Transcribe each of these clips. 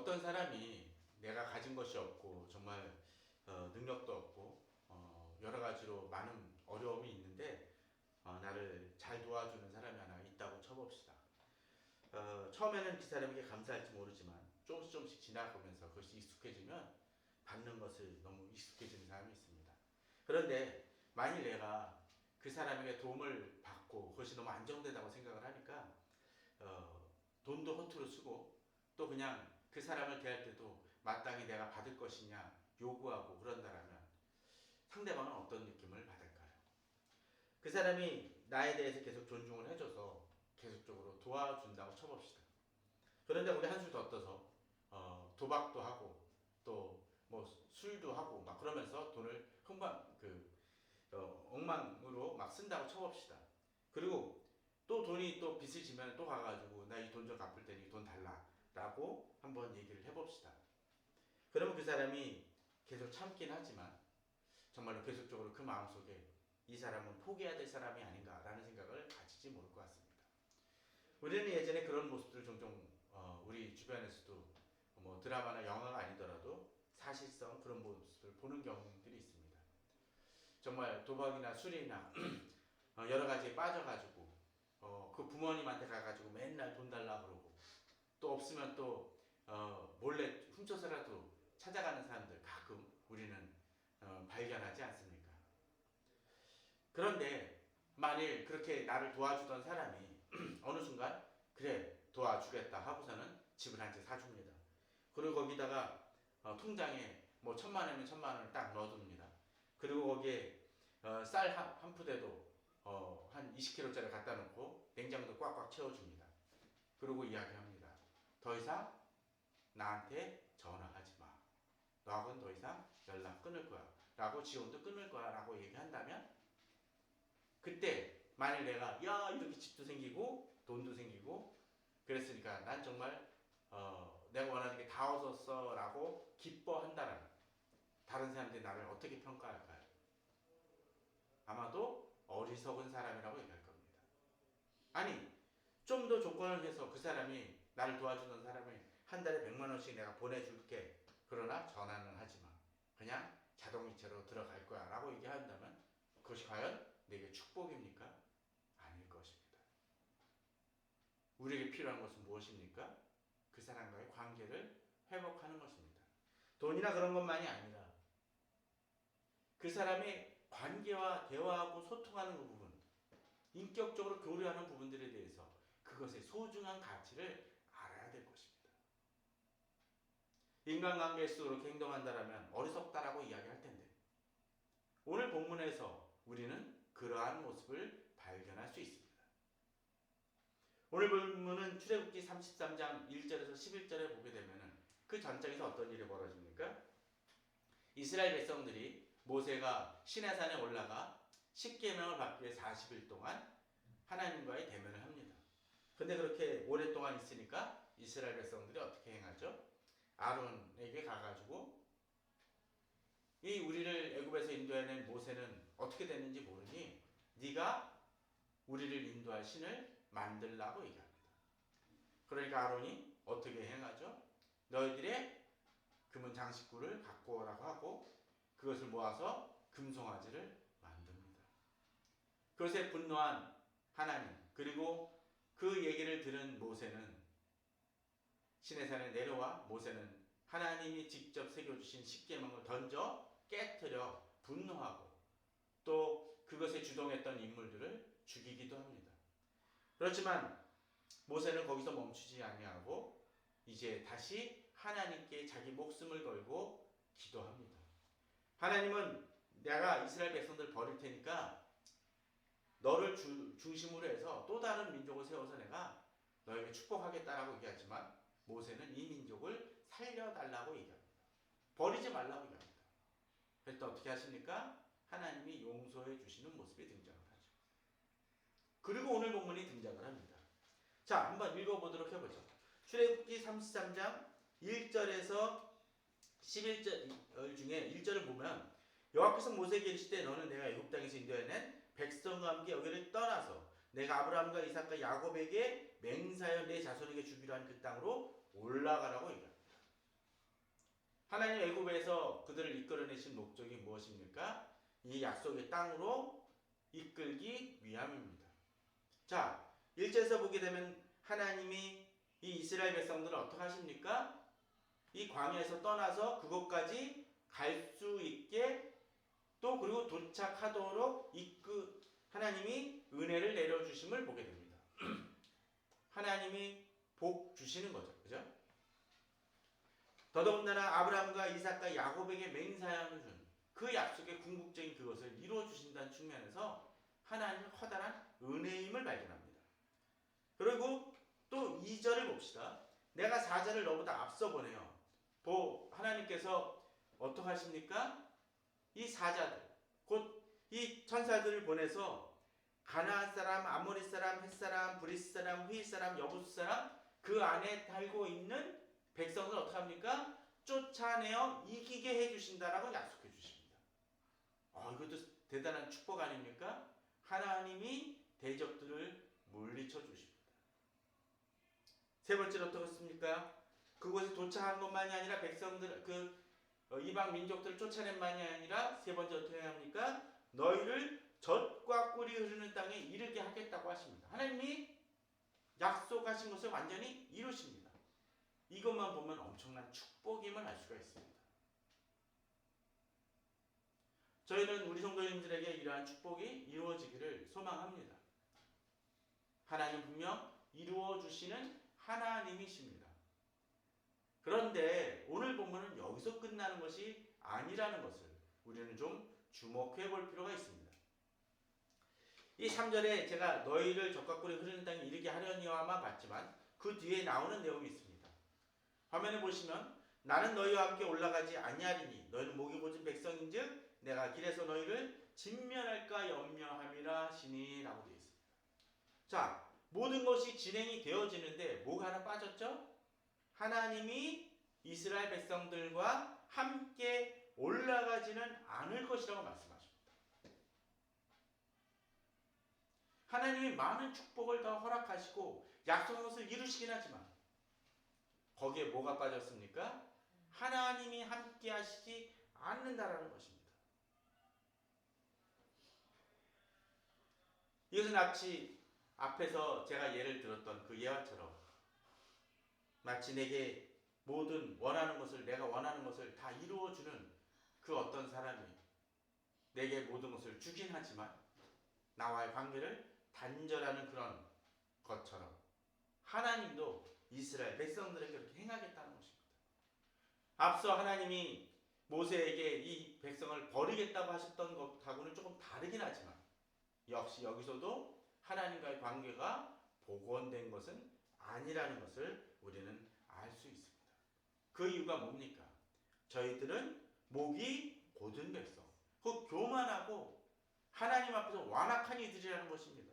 어떤 사람이 내가 가진 것이 없고 정말 능력도 없고 여러 가지로 많은 어려움이 있는데 나를 잘 도와주는 사람이 하나 있다고 쳐봅시다. 처음에는 그 사람에게 감사할지 모르지만 조금씩 지나가면서 그것이 익숙해지면 받는 것을 너무 익숙해지는 사람이 있습니다. 그런데 만일 내가 그 사람에게 도움을 받고 그것이 너무 안정되다고 생각을 하니까 돈도 허투루 쓰고 또 그냥 그 사람을 대할 때도 마땅히 내가 받을 것이냐 요구하고 그런다라면 상대방은 어떤 느낌을 받을까요? 그 사람이 나에 대해서 계속 존중을 해줘서 계속적으로 도와준다고 쳐봅시다. 그런데 우리 한술 더 떠서 도박도 하고 또 뭐 술도 하고 막 그러면서 돈을 엉망으로 막 쓴다고 쳐봅시다. 그리고 또 돈이 또 빚을 지면 또 가가지고 나 이 돈 좀 갚을 테니 돈 달라 라고 한번 얘기를 해봅시다. 그러면 그 사람이 계속 참긴 하지만 정말로 계속적으로 그 마음속에 이 사람은 포기해야 될 사람이 아닌가라는 생각을 가지지 못할 것 같습니다. 우리는 예전에 그런 모습들을 종종 우리 주변에서도 뭐 드라마나 영화가 아니더라도 사실성 그런 모습을 보는 경우들이 있습니다. 정말 도박이나 술이나 여러 가지에 빠져가지고 그 부모님한테 가가지고 맨날 돈 달라 그러고 또 없으면 또 몰래 훔쳐서라도 찾아가는 사람들 가끔 우리는 발견하지 않습니까? 그런데 만일 그렇게 나를 도와주던 사람이 어느 순간 그래 도와주겠다 하고서는 집을 한 채 사줍니다. 그리고 거기다가 통장에 뭐 1,000만 원이면 1,000만 원을 딱 넣어둡니다. 그리고 거기에 쌀 한 푸대도 한 20kg짜리 갖다 놓고 냉장고도 꽉꽉 채워줍니다. 그리고 이야기합니다. 더 이상 나한테 전화하지 마. 너하고는 더 이상 연락 끊을 거야. 라고 지원도 끊을 거야. 라고 얘기한다면 그때 만일 내가 야 이렇게 집도 생기고 돈도 생기고 그랬으니까 난 정말 내가 원하는 게 다 얻었어 라고 기뻐한다라면 다른 사람들이 나를 어떻게 평가할까요? 아마도 어리석은 사람이라고 얘기할 겁니다. 아니 좀 더 조건을 해서 그 사람이 나를 도와주는 사람이 한 달에 100만 원씩 내가 보내줄게. 그러나 전화는 하지 마. 그냥 자동이체로 들어갈 거야 라고 얘기한다면 그것이 과연 내게 축복입니까? 아닐 것입니다. 우리에게 필요한 것은 무엇입니까? 그 사람과의 관계를 회복하는 것입니다. 돈이나 그런 것만이 아니라 그 사람의 관계와 대화하고 소통하는 그 부분, 인격적으로 교류하는 부분들에 대해서 그것의 소중한 가치를 알아야 될 것입니다. 인간관계에서 그렇게 행동한다면 어리석다라고 이야기할 텐데 오늘 본문에서 우리는 그러한 모습을 발견할 수 있습니다. 오늘 본문은 출애굽기 33장 1절에서 11절에 보게 되면 그 전장에서 어떤 일이 벌어집니까? 이스라엘 백성들이 모세가 시내산에 올라가 십계명을 받기 위해 40일 동안 하나님과의 대면을 합니다. 근데 그렇게 오랫동안 있으니까 이스라엘 백성들이 어떻게 행하죠? 아론에게 가가지고 이 우리를 애굽에서 인도해낸 모세는 어떻게 됐는지 모르니 네가 우리를 인도할 신을 만들라고 얘기합니다. 그러니까 아론이 어떻게 행하죠? 너희들의 금은 장식구를 갖고 오라고 하고 그것을 모아서 금송아지를 만듭니다. 그것에 분노한 하나님 그리고 그 얘기를 들은 모세는 시내산에 내려와 모세는 하나님이 직접 새겨주신 십계명을 던져 깨트려 분노하고 또 그것에 주동했던 인물들을 죽이기도 합니다. 그렇지만 모세는 거기서 멈추지 아니하고 이제 다시 하나님께 자기 목숨을 걸고 기도합니다. 하나님은 내가 이스라엘 백성들 버릴 테니까 너를 중심으로 해서 또 다른 민족을 세워서 내가 너에게 축복하겠다라고 얘기하지만 모세는 이 민족을 살려달라고 얘기합니다. 버리지 말라고 얘기합니다. 그래서 어떻게 하십니까? 하나님이 용서해 주시는 모습이 등장을 하죠. 그리고 오늘 본문이 등장을 합니다. 자, 한번 읽어보도록 해보죠. 출애굽기 33장 1절에서 11절 중에 1절을 보면 여호와께서 모세에게 이르시되 너는 내가 애굽 땅에서 인도해낸 백성과 함께 여기를 떠나서 내가 아브라함과 이삭과 야곱에게 맹세하여 내 자손에게 주기로 한 그 땅으로 올라가라고 얘기합니다. 하나님 애굽에서 그들을 이끌어내신 목적이 무엇입니까? 이 약속의 땅으로 이끌기 위함입니다. 자, 1절에서 보게 되면 하나님이 이 이스라엘 백성들을 어떻게 하십니까? 이 광야에서 떠나서 그곳까지 갈 수 있게 또 그리고 도착하도록 하나님이 은혜를 내려주심을 보게 됩니다. 하나님이 복 주시는 거죠. 그죠? 더더군다나 아브라함과 이삭과 야곱에게 맹세하여 준 그 약속의 궁극적인 그것을 이루어 주신다는 측면에서 하나님의 커다란 은혜임을 발견합니다. 그리고 또 2절을 봅시다. 내가 4절을 너보다 앞서 보내요. 하나님께서 어떻게 하십니까? 이 사자들, 곧 이 천사들을 보내서 가나안 사람, 아모리 사람, 헷 사람, 브리스 사람, 휘 사람, 여부스 사람 그 안에 살고 있는 백성을 어떻게 합니까? 쫓아내어 이기게 해주신다라고 약속해 주십니다. 이것도 대단한 축복 아닙니까? 하나님이 대적들을 물리쳐 주십니다. 세 번째로 어떻습니까? 그곳에 도착한 것만이 아니라 백성들, 이방 민족들을 쫓아낸만이 아니라 세 번째 어떻게 합니까? 너희를 젖과 꿀이 흐르는 땅에 이르게 하겠다고 하십니다. 하나님이 약속하신 것을 완전히 이루십니다. 이것만 보면 엄청난 축복임을 알 수가 있습니다. 저희는 우리 성도님들에게 이러한 축복이 이루어지기를 소망합니다. 하나님 분명 이루어 주시는 하나님이십니다. 그런데 오늘 본문은 여기서 끝나는 것이 아니라는 것을 우리는 좀 주목해 볼 필요가 있습니다. 이 3절에 제가 너희를 젖과 꿀이 흐르는 땅에 이르게 하려니와만 봤지만 그 뒤에 나오는 내용이 있습니다. 화면에 보시면 나는 너희와 함께 올라가지 아니하리니 너희는 목이 고진 백성인즉 내가 길에서 너희를 진멸할까 염려함이라 하시니 라고 되어 있습니다. 자, 모든 것이 진행이 되어지는데 뭐가 하나 빠졌죠? 하나님이 이스라엘 백성들과 함께 올라가지는 않을 것이라고 말씀하십니다. 하나님이 많은 축복을 더 허락하시고 약속한 것을 이루시긴 하지만 거기에 뭐가 빠졌습니까? 하나님이 함께 하시지 않는다라는 것입니다. 이것은 앞에서 제가 예를 들었던 그 예화처럼 마치 내게 모든 내가 원하는 것을 다 이루어주는 그 어떤 사람이 내게 모든 것을 주긴 하지만 나와의 관계를 단절하는 그런 것처럼 하나님도 이스라엘 백성들에게 그렇게 행하겠다는 것입니다. 앞서 하나님이 모세에게 이 백성을 버리겠다고 하셨던 것하고는 조금 다르긴 하지만 역시 여기서도 하나님과의 관계가 복원된 것은 아니라는 것을 우리는 알 수 있습니다. 그 이유가 뭡니까? 저희들은 목이 곧은 백성, 그 교만하고 하나님 앞에서 완악한 이들이라는 것입니다.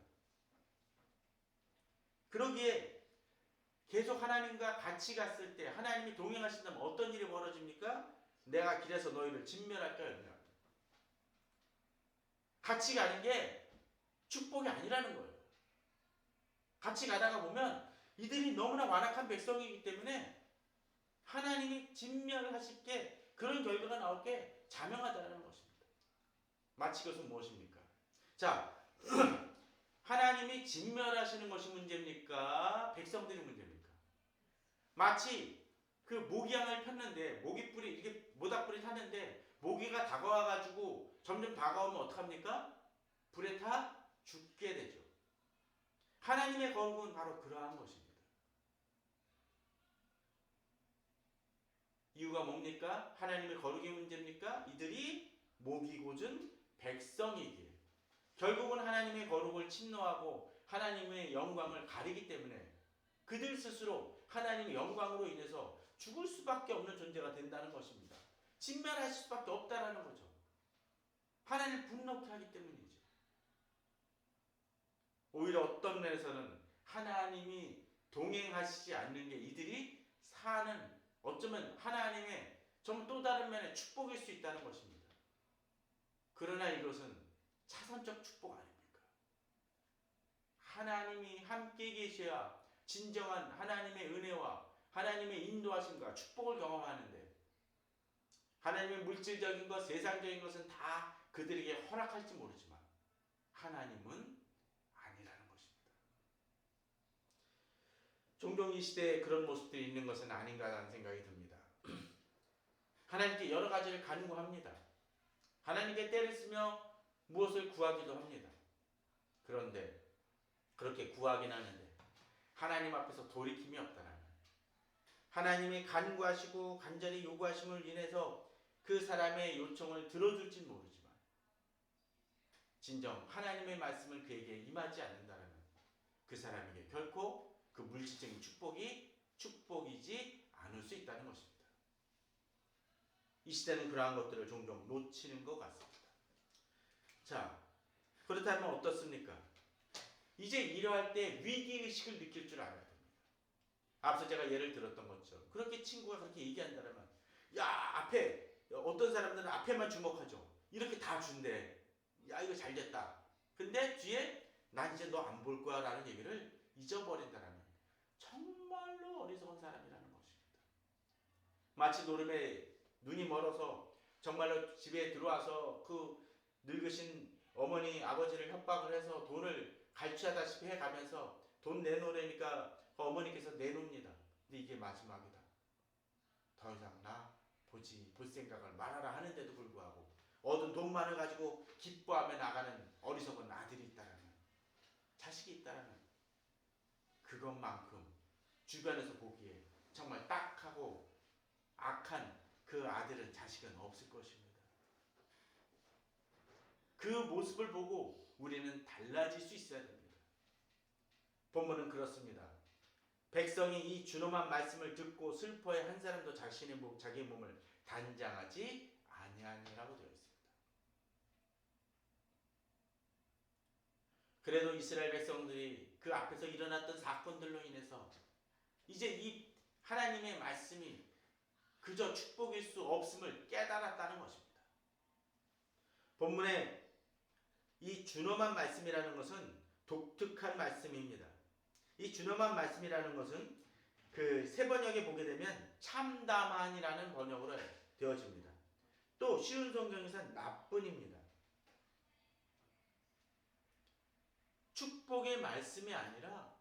그러기에 계속 하나님과 같이 갔을 때 하나님이 동행하신다면 어떤 일이 벌어집니까? 내가 길에서 너희를 진멸할까 염려한다. 같이 가는 게 축복이 아니라는 거예요. 같이 가다가 보면 이들이 너무나 완악한 백성이기 때문에 하나님이 진멸하실 게 그런 결과가 나올 게 자명하다는 것입니다. 마치 그것은 무엇입니까? 자, 하나님이 진멸하시는 것이 문제입니까? 백성들이 문제입니까? 마치 그 모기향을 폈는데 모기뿔이 이렇게 모닥불이 탔는데 모기가 다가와가지고 점점 다가오면 어떡합니까? 불에 타 죽게 되죠. 하나님의 거룩은 바로 그러한 것입니다. 이유가 뭡니까? 하나님의 거룩의 문제입니까? 이들이 목이 곧은 백성이기에 결국은 하나님의 거룩을 침노하고 하나님의 영광을 가리기 때문에 그들 스스로 하나님의 영광으로 인해서 죽을 수밖에 없는 존재가 된다는 것입니다. 진멸하실 수밖에 없다는 거죠. 하나님을 분노케 하기 때문이죠. 오히려 어떤 면에서는 하나님이 동행하시지 않는 게 이들이 사는 어쩌면 하나님의 좀 또 다른 면의 축복일 수 있다는 것입니다. 그러나 이것은 차선적 축복 아닙니까? 하나님이 함께 계셔야 진정한 하나님의 은혜와 하나님의 인도하심과 축복을 경험하는데 하나님의 물질적인 것, 세상적인 것은 다 그들에게 허락할지 모르지만 하나님은 아니라는 것입니다. 종종 이 시대에 그런 모습들이 있는 것은 아닌가라는 생각이 듭니다. 하나님께 여러 가지를 간구합니다. 하나님께 때를 쓰며 무엇을 구하기도 합니다. 그런데 그렇게 구하긴 하는데 하나님 앞에서 돌이킴이 없다면 하나님이 간구하시고 간절히 요구하심을 인해서 그 사람의 요청을 들어줄진 모르지만 진정 하나님의 말씀을 그에게 임하지 않는다면 그 사람에게 결코 그 물질적인 축복이 축복이지 않을 수 있다는 것입니다. 이 시대는 그러한 것들을 종종 놓치는 것 같습니다. 자, 그렇다면 어떻습니까? 이제 이러할 때 위기의식을 느낄 줄 알아야 됩니다. 앞서 제가 예를 들었던 것처럼 그렇게 친구가 그렇게 얘기한다면 야 앞에 어떤 사람들은 앞에만 주목하죠. 이렇게 다 준대. 야 이거 잘 됐다. 근데 뒤에 난 이제 너 안 볼 거야 라는 얘기를 잊어버린다면 정말로 어리석은 사람이라는 것입니다. 마치 노름에 눈이 멀어서 정말로 집에 들어와서 그 늙으신 어머니 아버지를 협박을 해서 돈을 갈취하다시피 해가면서 돈 내놓으려니까 어머니께서 내놓습니다. 근데 이게 마지막이다. 더 이상 나 볼 생각을 말하라 하는데도 불구하고 얻은 돈만을 가지고 기뻐하며 나가는 어리석은 아들이 있다라면, 자식이 있다라면 그것만큼 주변에서 보기에 정말 딱하고 악한 그 아들은 자식은 없을 것입니다. 그 모습을 보고 우리는 달라질 수 있어야 됩니다. 본문은 그렇습니다. 백성이 이 준엄한 말씀을 듣고 슬퍼해 한 사람도 자기의 몸을 단장하지 아니하니라고 되어 있습니다. 그래도 이스라엘 백성들이 그 앞에서 일어났던 사건들로 인해서 이제 이 하나님의 말씀이 그저 축복일 수 없음을 깨달았다는 것입니다. 본문에 이 준엄한 말씀이라는 것은 독특한 말씀입니다. 이 준엄한 말씀이라는 것은 그 세 번역에 보게 되면 참담한이라는 번역으로 되어집니다. 또 쉬운 성경에서는 나뿐입니다. 축복의 말씀이 아니라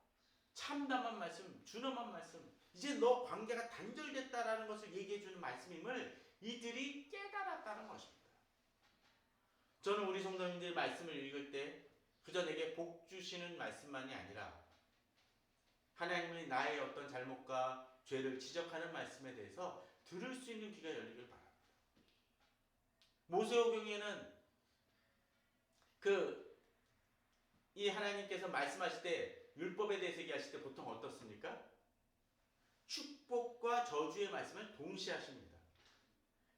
참담한 말씀, 준엄한 말씀, 이제 너 관계가 단절됐다라는 것을 얘기해주는 말씀임을 이들이 깨달았다는 것입니다. 저는 우리 성도님들이 말씀을 읽을 때 그저 내게 복 주시는 말씀만이 아니라 하나님이 나의 어떤 잘못과 죄를 지적하는 말씀에 대해서 들을 수 있는 귀가 열리길 바랍니다. 모세오경에는 이 하나님께서 말씀하실 때 율법에 대해서 얘기하실 때 보통 어떻습니까? 축복과 저주의 말씀을 동시에 하십니다.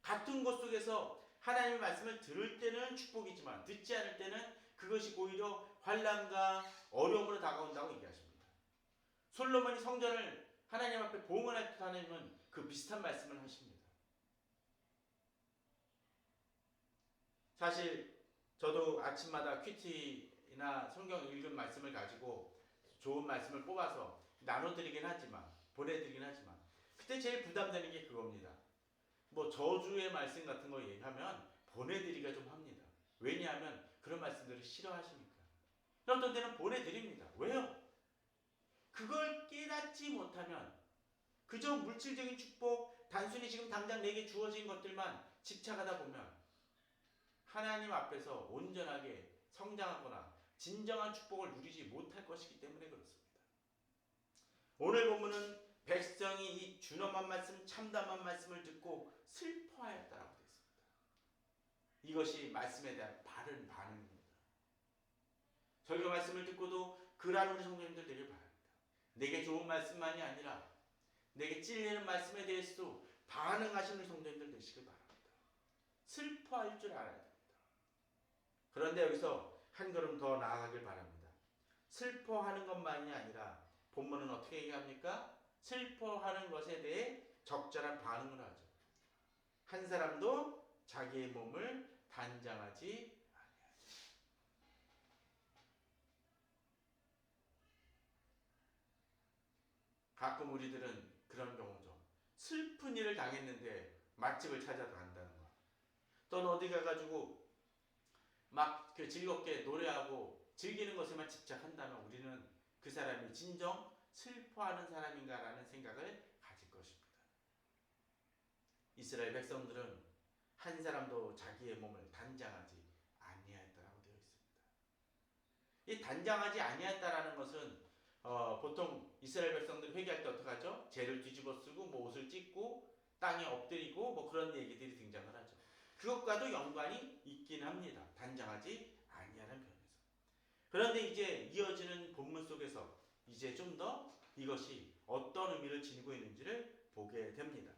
같은 것 속에서 하나님의 말씀을 들을 때는 축복이지만 듣지 않을 때는 그것이 오히려 환난과 어려움으로 다가온다고 얘기하십니다. 솔로몬이 성전을 하나님 앞에 봉헌할 때 하나님은 그 비슷한 말씀을 하십니다. 사실 저도 아침마다 큐티나 성경 읽은 말씀을 가지고 좋은 말씀을 뽑아서 나눠드리긴 하지만, 보내드리긴 하지만 그때 제일 부담되는 게 그겁니다. 뭐 저주의 말씀 같은 거 얘기하면 보내드리기가 좀 합니다. 왜냐하면 그런 말씀들을 싫어하시니까. 어떤 때는 보내드립니다. 왜요? 그걸 깨닫지 못하면 그저 물질적인 축복, 단순히 지금 당장 내게 주어진 것들만 집착하다 보면 하나님 앞에서 온전하게 성장하거나 진정한 축복을 누리지 못할 것이기 때문에 그렇습니다. 오늘 본문은 백성이 이 준엄한 말씀, 참담한 말씀을 듣고 슬퍼하였다라고 되어 있습니다. 이것이 말씀에 대한 바른 반응입니다. 설교 말씀을 듣고도 그러한 우리 성도님들 되길 바랍니다. 내게 좋은 말씀만이 아니라 내게 찔리는 말씀에 대해서도 반응하시는 성도님들 되시길 바랍니다. 슬퍼할 줄 알아야 됩니다. 그런데 여기서 한 걸음 더 나아가길 바랍니다. 슬퍼하는 것만이 아니라 본문은 어떻게 얘기합니까? 슬퍼하는 것에 대해 적절한 반응을 하죠. 한 사람도 자기의 몸을 단장하지 아니하죠. 가끔 우리들은 그런 경우죠. 슬픈 일을 당했는데 맛집을 찾아서 간다는 거. 또는 어디 가가지고 막 그 즐겁게 노래하고 즐기는 것에만 집착한다면 우리는 그 사람이 진정 슬퍼하는 사람인가라는 생각을 가질 것입니다. 이스라엘 백성들은 한 사람도 자기의 몸을 단장하지 아니하였다라고 되어 있습니다. 이 단장하지 아니하였다라는 것은 보통 이스라엘 백성들이 회개할 때 어떻게 하죠? 죄를 뒤집어 쓰고 뭐 옷을 찢고 땅에 엎드리고 뭐 그런 얘기들이 등장을 하죠. 그것과도 연관이 있긴 합니다. 단장하지 아니하는 편에서. 그런데 이제 이어지는 본문 속에서 이제 좀 더 이것이 어떤 의미를 지니고 있는지를 보게 됩니다.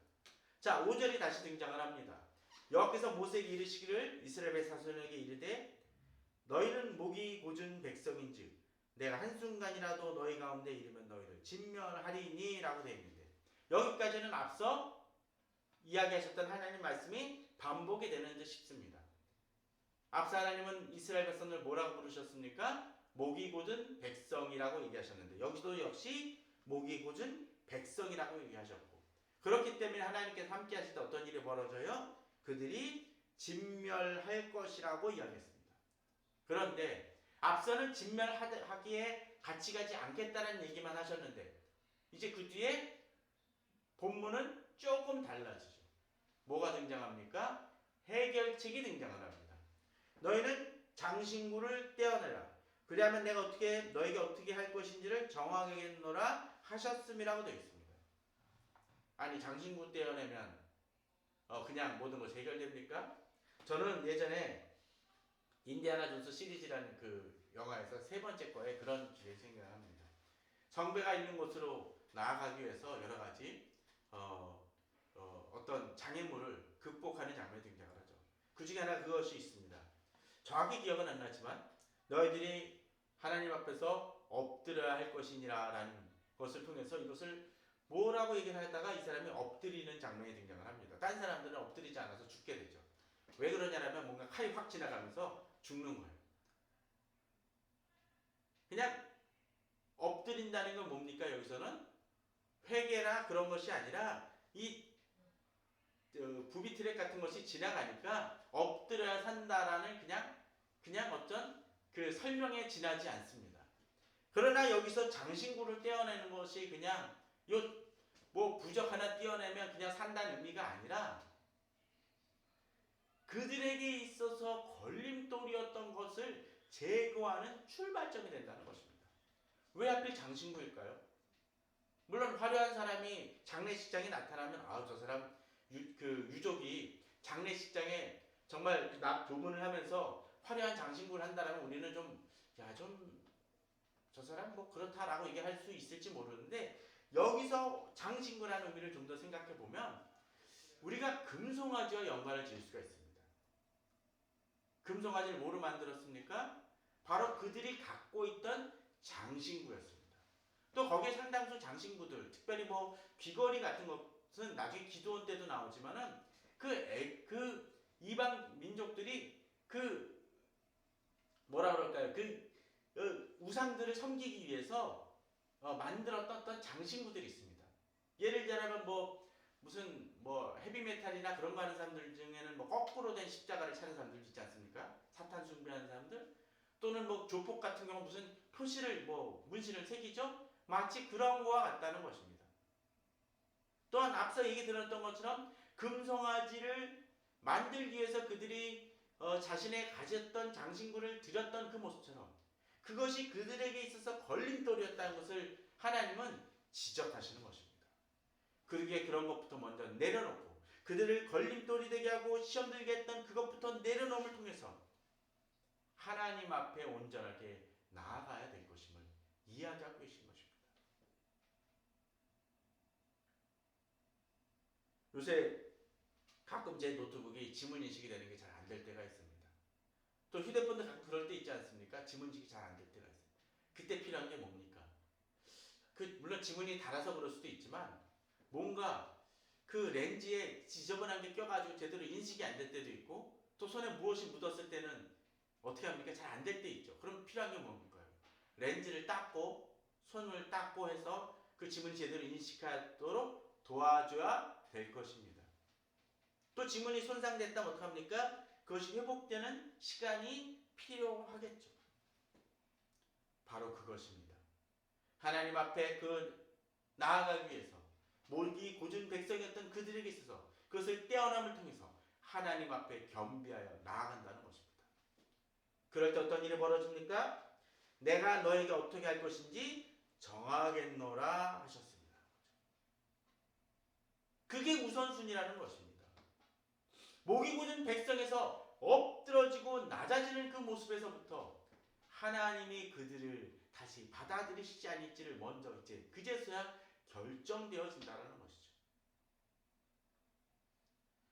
자, 5절이 다시 등장을 합니다. 여호와께서 모세에게 이르시기를 이스라엘 자손에게 이르되 너희는 목이 고준 백성인즉 내가 한순간이라도 너희 가운데 이르면 너희를 진멸하리니 라고 되어 있는데 여기까지는 앞서 이야기하셨던 하나님 말씀이 반복이 되는 듯 싶습니다. 앞서 하나님은 이스라엘 백성을 뭐라고 부르셨습니까? 목이 곧은 백성이라고 얘기하셨는데 여기서도 역시 목이 곧은 백성이라고 얘기하셨고 그렇기 때문에 하나님께서 함께 하실 때 어떤 일이 벌어져요? 그들이 진멸할 것이라고 이야기했습니다. 그런데 앞서는 진멸하기에 같이 가지 않겠다는 얘기만 하셨는데 이제 그 뒤에 본문은 조금 달라지죠. 뭐가 등장합니까? 해결책이 등장을 합니다. 너희는 장신구를 떼어내라. 그리하면 내가 너에게 어떻게 할 것인지를 정하겠노라 하셨음이라고 되어 있습니다. 아니 장신구 떼어내면 그냥 모든 것이 해결됩니까? 저는 예전에 인디아나 존스 시리즈라는 그 영화에서 세 번째 거에 그런 기회 생각을 합니다. 성배가 있는 곳으로 나아가기 위해서 여러 가지 어떤 장애물을 극복하는 장면이 등장을 하죠. 그 중에 하나 그것이 있습니다. 정확히 기억은 안 나지만 너희들이 하나님 앞에서 엎드려야 할 것이니라 라는 것을 통해서 이것을 뭐라고 얘기를 하다가 이 사람이 엎드리는 장면이 등장을 합니다. 딴 사람들은 엎드리지 않아서 죽게 되죠. 왜 그러냐면 뭔가 칼이 확 지나가면서 죽는 거예요. 그냥 엎드린다는 건 뭡니까? 여기서는 회개나 그런 것이 아니라 이 부비 트랙 같은 것이 지나가니까 엎드려야 산다라는 그냥 어떤 그 설명에 지나지 않습니다. 그러나 여기서 장신구를 떼어내는 것이 그냥 뭐 부적 하나 떼어내면 그냥 산다는 의미가 아니라 그들에게 있어서 걸림돌이었던 것을 제거하는 출발점이 된다는 것입니다. 왜 하필 장신구일까요? 물론 화려한 사람이 장례식장에 나타나면 저 사람 유족이 장례식장에 정말 교문을 하면서 화려한 장신구를 한다라면 우리는 저 사람 뭐 그렇다라고 얘기할 수 있을지 모르는데 여기서 장신구라는 의미를 좀 더 생각해 보면 우리가 금송아지와 연관을 지을 수가 있습니다. 금송아지를 뭐로 만들었습니까? 바로 그들이 갖고 있던 장신구였습니다. 또 거기에 상당수 장신구들, 특별히 뭐 귀걸이 같은 것은 나중에 기도원 때도 나오지만은 그 이방 민족들이 뭐라 그럴까요? 우상들을 섬기기 위해서 만들었던 어떤 장신구들이 있습니다. 예를 들자면 무슨 헤비메탈이나 그런 거 하는 사람들 중에는 거꾸로 된 십자가를 차는 사람들 있지 않습니까? 사탄 숭배하는 사람들 또는 조폭 같은 경우 무슨 표시를 문신을 새기죠? 마치 그런 거와 같다는 것입니다. 또한 앞서 얘기 들었던 것처럼 금송아지를 만들기 위해서 그들이 자신의 가졌던 장신구를 드렸던 그 모습처럼 그것이 그들에게 있어서 걸림돌이었다는 것을 하나님은 지적하시는 것입니다. 그러기에 그런 것부터 먼저 내려놓고 그들을 걸림돌이 되게 하고 시험 들게 했던 그것부터 내려놓음을 통해서 하나님 앞에 온전하게 나아가야 될 것임을 이야기하고 계신 것입니다. 요새 가끔 제 노트북이 지문 인식이 되는 게 잘 안 될 때가 있습니다. 또 휴대폰도 가끔 그럴 때 있지 않습니까? 지문 인식이 잘 안 될 때가 있습니다. 그때 필요한 게 뭡니까? 물론 지문이 달아서 그럴 수도 있지만 뭔가 그 렌즈에 지저분한 게 껴가지고 제대로 인식이 안 될 때도 있고 또 손에 무엇이 묻었을 때는 어떻게 합니까? 잘 안 될 때 있죠. 그럼 필요한 게 뭡니까? 렌즈를 닦고 손을 닦고 해서 그 지문이 제대로 인식하도록 도와줘야 될 것입니다. 또 지문이 손상됐다면 어떡합니까? 그것이 회복되는 시간이 필요하겠죠. 바로 그것입니다. 하나님 앞에 나아가기 위해서 목이 곧은 백성이었던 그들에게 있어서 그것을 떼어남을 통해서 하나님 앞에 겸비하여 나아간다는 것입니다. 그럴 때 어떤 일이 벌어집니까? 내가 너에게 어떻게 할 것인지 정하겠노라 하셨습니다. 그게 우선순위라는 것입니다. 목이 곧은 백성에서 엎드러지고 낮아지는 그 모습에서부터 하나님이 그들을 다시 받아들이시지 않을지를 먼저 이제 그제서야 결정되어진다는 것이죠.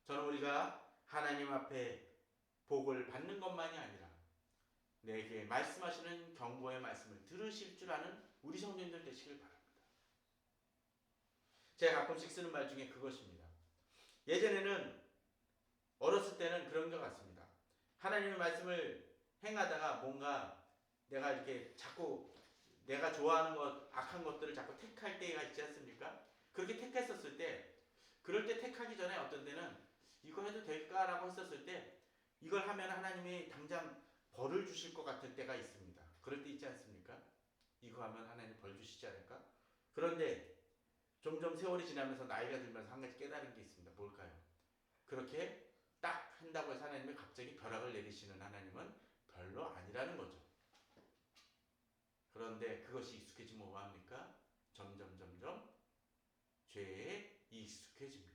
저는 우리가 하나님 앞에 복을 받는 것만이 아니라 내게 말씀하시는 경고의 말씀을 들으실 줄 아는 우리 성도님들 되시길 바랍니다. 제가 가끔씩 쓰는 말 중에 그것입니다. 예전에는 어렸을 때는 그런 것 같습니다. 하나님의 말씀을 행하다가 뭔가 내가 이렇게 자꾸 내가 좋아하는 것, 악한 것들을 자꾸 택할 때가 있지 않습니까? 그렇게 택했었을 때, 그럴 때 택하기 전에 어떤 때는 이거 해도 될까라고 했었을 때 이걸 하면 하나님이 당장 벌을 주실 것 같을 때가 있습니다. 그럴 때 있지 않습니까? 이거 하면 하나님 벌 주시지 않을까? 그런데 점점 세월이 지나면서 나이가 들면서 한 가지 깨달은 게 있습니다. 뭘까요? 그렇게 딱 한다고 해서 하나님이 갑자기 벼락을 내리시는 하나님은 별로 아니라는 거죠. 그런데 그것이 익숙해지면 뭐합니까? 점점 죄에 익숙해집니다.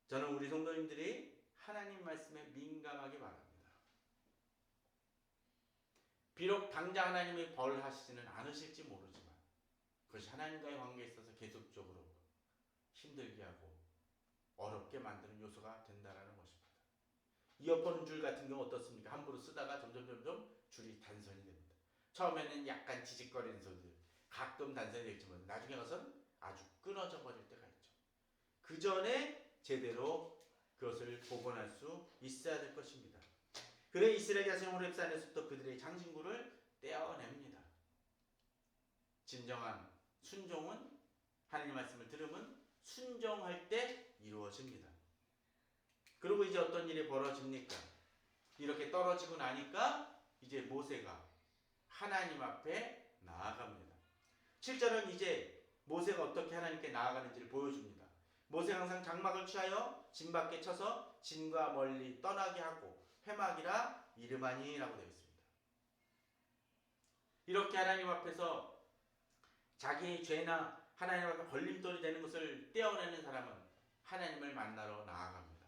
저는 우리 성도님들이 하나님 말씀에 민감하게 바랍니다. 비록 당장 하나님이 벌하시지는 않으실지 모르지만 그것이 하나님과의 관계에 있어서 계속적으로 힘들게 하고 어렵게 만드는 요소가 된다는 것입니다. 이어폰 줄 같은 경우 어떻습니까? 함부로 쓰다가 점점 줄이 단선이 됩니다. 처음에는 약간 지직거리는 소리들, 가끔 단선이 될지만 나중에 가서는 아주 끊어져 버릴 때가 있죠. 그 전에 제대로 그것을 복원할 수 있어야 될 것입니다. 그래 이스라엘 자손 호렙산에서부터 그들의 장신구를 떼어냅니다. 진정한 순종은 하나님 말씀을 들으면 순종할 때 이루어집니다. 그리고 이제 어떤 일이 벌어집니까? 이렇게 떨어지고 나니까 이제 모세가 하나님 앞에 나아갑니다. 7절은 이제 모세가 어떻게 하나님께 나아가는지를 보여줍니다. 모세가 항상 장막을 취하여 진 밖에 쳐서 진과 멀리 떠나게 하고 회막이라 이름하니라고 되어 있습니다. 이렇게 하나님 앞에서 자기의 죄나 하나님 앞에 걸림돌이 되는 것을 떼어내는 사람은 하나님을 만나러 나아갑니다.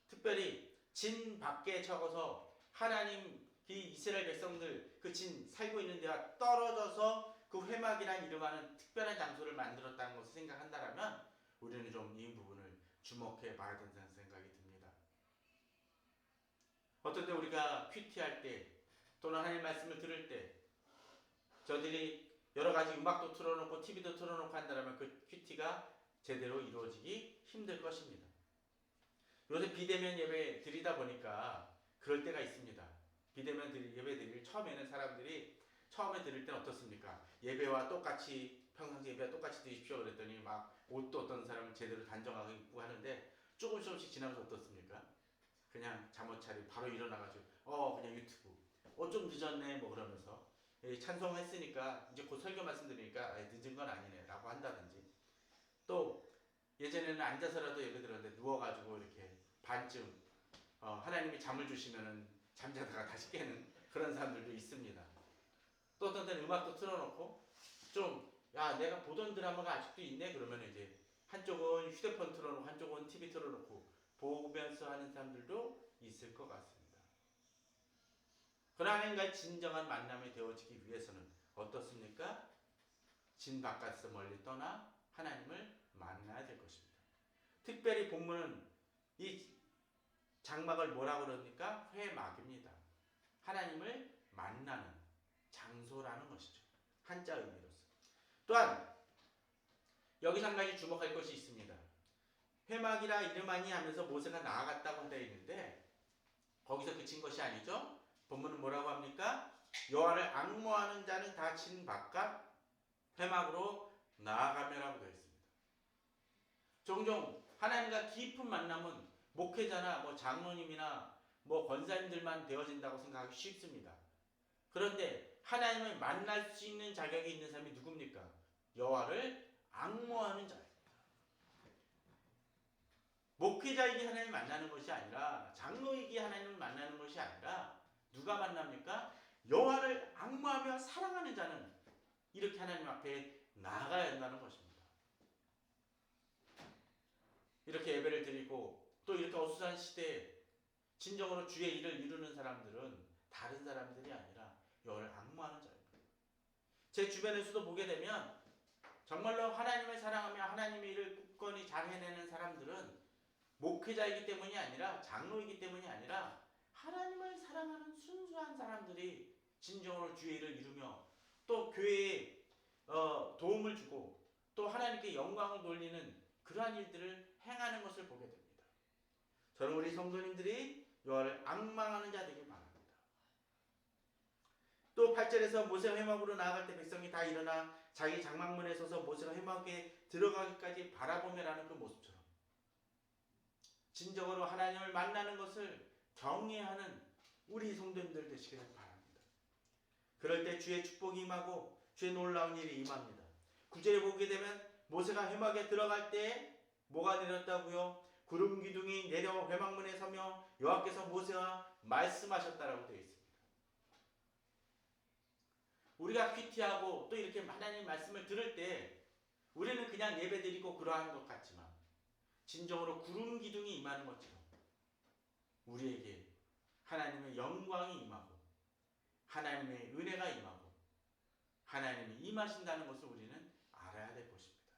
특별히 진 밖에 적어서 하나님 이 이스라엘 백성들 그 진 살고 있는 데와 떨어져서 그 회막이란 이름하는 특별한 장소를 만들었다는 것을 생각한다면 우리는 좀 이 부분을 주목해 봐야 된다는 생각이 듭니다. 어떤 때 우리가 큐티할 때 또는 하나님 말씀을 들을 때 저들이 여러 가지 음악도 틀어놓고 TV도 틀어놓고 한다면 그 큐티가 제대로 이루어지기 힘들 것입니다. 요새 비대면 예배 드리다 보니까 그럴 때가 있습니다. 비대면 예배 드릴 처음에는 사람들이 처음에 드릴 때는 어떻습니까? 예배와 똑같이 평상시 예배와 똑같이 드십시오 그랬더니 막 옷도 어떤 사람은 제대로 단정하게 입고 하는데 조금씩 지나면서 어떻습니까? 그냥 잠옷 차리고 바로 일어나가지고 그냥 유튜브 좀 늦었네 뭐 그러면서 찬송했으니까 이제 곧 설교 말씀드리니까 늦은 건 아니네 라고 한다든지 또 예전에는 앉아서라도 예배 드렸는데 누워가지고 이렇게 반쯤 하나님이 잠을 주시면은 잠자다가 다시 깨는 그런 사람들도 있습니다. 또 어떤 때는 음악도 틀어놓고 내가 보던 드라마가 아직도 있네 그러면 이제 한쪽은 휴대폰 틀어놓고 한쪽은 TV 틀어놓고 보면서 하는 사람들도 있을 것 같습니다. 그러나 하나님과의 진정한 만남이 되어지기 위해서는 어떻습니까? 진 바깥에서 멀리 떠나 하나님을 만나야 될 것입니다. 특별히 본문은 이 장막을 뭐라고 그럽니까? 회막입니다. 하나님을 만나는 장소라는 것이죠. 한자 의미로서. 또한 여기서 한 가지 주목할 것이 있습니다. 회막이라 이름하니 하면서 모세가 나아갔다고 되어 있는데 거기서 그친 것이 아니죠. 본문은 뭐라고 합니까? 여호와를 앙모하는 자는 다 진 바깥 회막으로 나아가며라고 되어 있습니다. 종종 하나님과 깊은 만남은 목회자나 뭐 장로님이나 뭐 권사님들만 되어진다고 생각하기 쉽습니다. 그런데 하나님을 만날 수 있는 자격이 있는 사람이 누굽니까? 여호와를 앙모하는 자입니다. 목회자이기 하나님을 만나는 것이 아니라, 장로이기 하나님을 만나는 것이 아니라 누가 만납니까? 여호와를 앙모하며 사랑하는 자는 이렇게 하나님 앞에 나아가야 한다는 것입니다. 이렇게 예배를 드리고 또 이렇게 어수선한 시대에 진정으로 주의 일을 이루는 사람들은 다른 사람들이 아니라 여호와를 앙모하는 자입니다. 제 주변에서도 보게 되면 정말로 하나님을 사랑하며 하나님의 일을 굳건히 잘 해내는 사람들은 목회자이기 때문이 아니라, 장로이기 때문이 아니라 하나님을 사랑하는 순수한 사람들이 진정으로 주의 일을 이루며 또 교회에 도움을 주고 또 하나님께 영광을 돌리는 그러한 일들을 행하는 것을 보게 됩니다. 저는 우리 성도님들이 여호와를 앙망하는 자 되길 바랍니다. 또 8절에서 모세가 회막으로 나아갈 때 백성이 다 일어나 자기 장막문에 서서 모세가 회막에 들어가기까지 바라보며라는 그 모습처럼 진정으로 하나님을 만나는 것을 경외하는 우리 성도님들 되시기를 바랍니다. 그럴 때 주의 축복이 임하고 주의 놀라운 일이 임합니다. 9절에 보게 되면 모세가 회막에 들어갈 때 뭐가 내렸다고요? 구름 기둥이 내려 회막문에 서며 여호와께서 모세와 말씀하셨다라고 되어 있습니다. 우리가 큐티하고 또 이렇게 하나님 말씀을 들을 때 우리는 그냥 예배드리고 그러한 것 같지만 진정으로 구름 기둥이 임하는 것처럼 우리에게 하나님의 영광이 임하고 하나님의 은혜가 임하고 하나님이 임하신다는 것을 우리는 알아야 될 것입니다.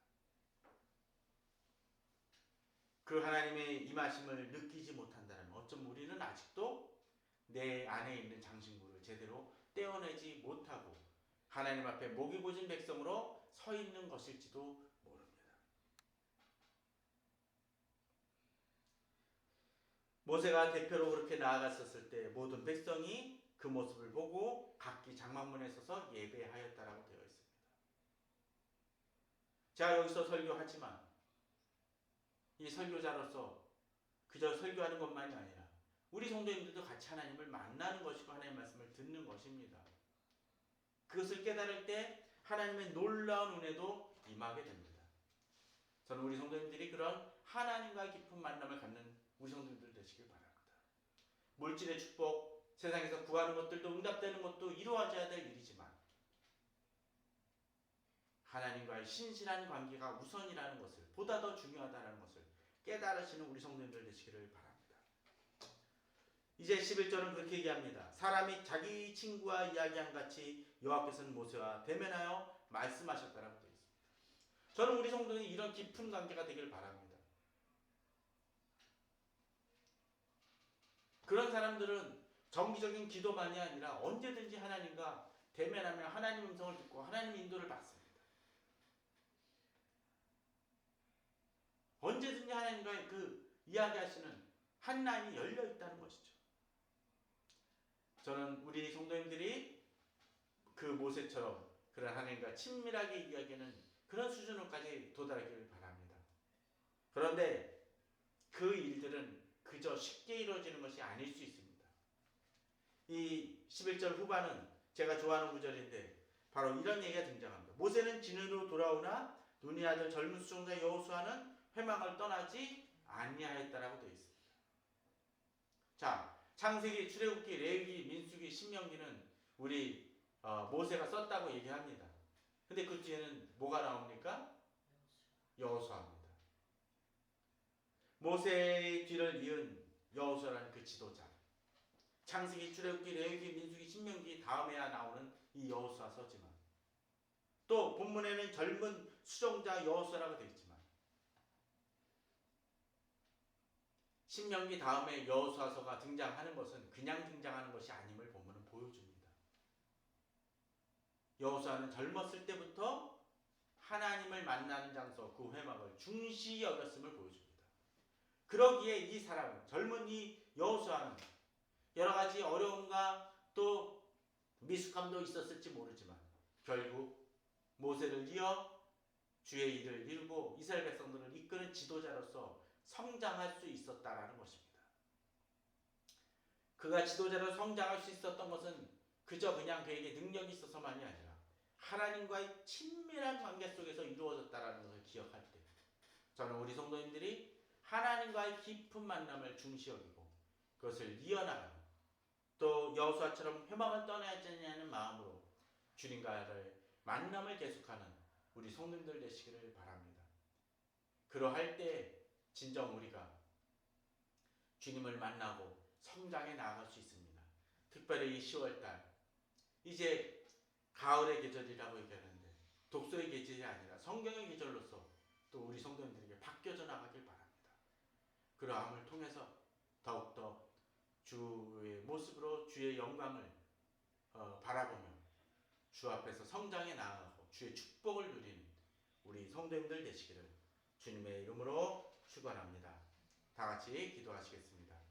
그 하나님의 임하심을 느끼지 못한다면 어쩜 우리는 아직도 내 안에 있는 장신구를 제대로 떼어내지 못하고 하나님 앞에 목이 고진 백성으로 서 있는 것일지도 모릅니다. 모세가 대표로 그렇게 나아갔었을 때 모든 백성이 그 모습을 보고 각기 장막문에 서서 예배하였다라고 되어 있습니다. 제가 여기서 설교하지만 이 설교자로서 그저 설교하는 것만이 아니라 우리 성도님들도 같이 하나님을 만나는 것이고 하나님의 말씀을 듣는 것입니다. 그것을 깨달을 때 하나님의 놀라운 은혜도 임하게 됩니다. 저는 우리 성도님들이 그런 하나님과 깊은 만남을 갖는 우리 성도님들 되시길 바랍니다. 물질의 축복, 세상에서 구하는 것들도 응답되는 것도 이루어져야 될 일이지만 하나님과의 신실한 관계가 우선이라는 것을, 보다 더 중요하다는 것을 깨달으시는 우리 성도님들 되시기를 바랍니다. 이제 11절은 그렇게 얘기합니다. 사람이 자기 친구와 이야기한 같이 여호와께서는 모세와 대면하여 말씀하셨다라고 되어 있습니다. 저는 우리 성도는 이런 깊은 관계가 되길 바랍니다. 그런 사람들은 정기적인 기도만이 아니라 언제든지 하나님과 대면하며 하나님 음성을 듣고 하나님 인도를 받습니다. 언제든지 하나님과 그 이야기하시는 한 라인이 열려 있다는 것이죠. 저는 우리 성도님들이 그 모세처럼 그런 하나님과 친밀하게 이야기하는 그런 수준으로까지 도달하기를 바랍니다. 그런데 그 일들은 그저 쉽게 이루어지는 것이 아닐 수 있습니다. 이 11절 후반은 제가 좋아하는 구절인데 바로 이런 얘기가 등장합니다. 모세는 진으로 돌아오나 눈의 아들 젊은 수종자 여호수아는 회막을 떠나지 아니하였다라고 되어 있습니다. 자, 창세기, 출애굽기, 레위기, 민수기, 신명기는 우리 모세가 썼다고 얘기합니다. 근데 그 뒤에는 뭐가 나옵니까? 여호수아입니다. 모세의 뒤를 이은 여호수아라는 그 지도자. 창세기, 출애굽기, 레위기, 민수기, 신명기 다음에야 나오는 이 여호수아서지만 또 본문에는 젊은 수종자 여호수아라고 되어 있지만 신명기 다음에 여호수아서가 등장하는 것은 그냥 등장하는 것이 아님을 본문은 보여줍니다. 여호수아는 젊었을 때부터 하나님을 만나는 장소 그 회막을 중시 여겼음을 보여줍니다. 그러기에 이 사람은, 젊은 이 여호수아는 여러 가지 어려움과 또 미숙함도 있었을지 모르지만 결국 모세를 이어 주의 일을 이루고 이스라엘 백성들을 이끄는 지도자로서 성장할 수 있었다라는 것입니다. 그가 지도자로 성장할 수 있었던 것은 그저 그냥 그에게 능력이 있어서만이 아니라 하나님과의 친밀한 관계 속에서 이루어졌다라는 것을 기억할 때 저는 우리 성도님들이 하나님과의 깊은 만남을 중시 여기고 그것을 이어나가는 또 여호수아처럼 회망을 떠나지 않는 마음으로 주님과의 만남을 계속하는 우리 성도님들 되시기를 바랍니다. 그러할 때 진정 우리가 주님을 만나고 성장해 나아갈 수 있습니다. 특별히 이 10월달 이제 가을의 계절이라고 얘기하는데 독서의 계절이 아니라 성경의 계절로서 또 우리 성도님들에게 바뀌어져 나가길 바랍니다. 그러함을 통해서 더욱더 주의 모습으로 주의 영광을 바라보며 주 앞에서 성장해 나아가고 주의 축복을 누리는 우리 성도님들 되시기를 주님의 이름으로 축원합니다. 다 같이 기도하시겠습니다.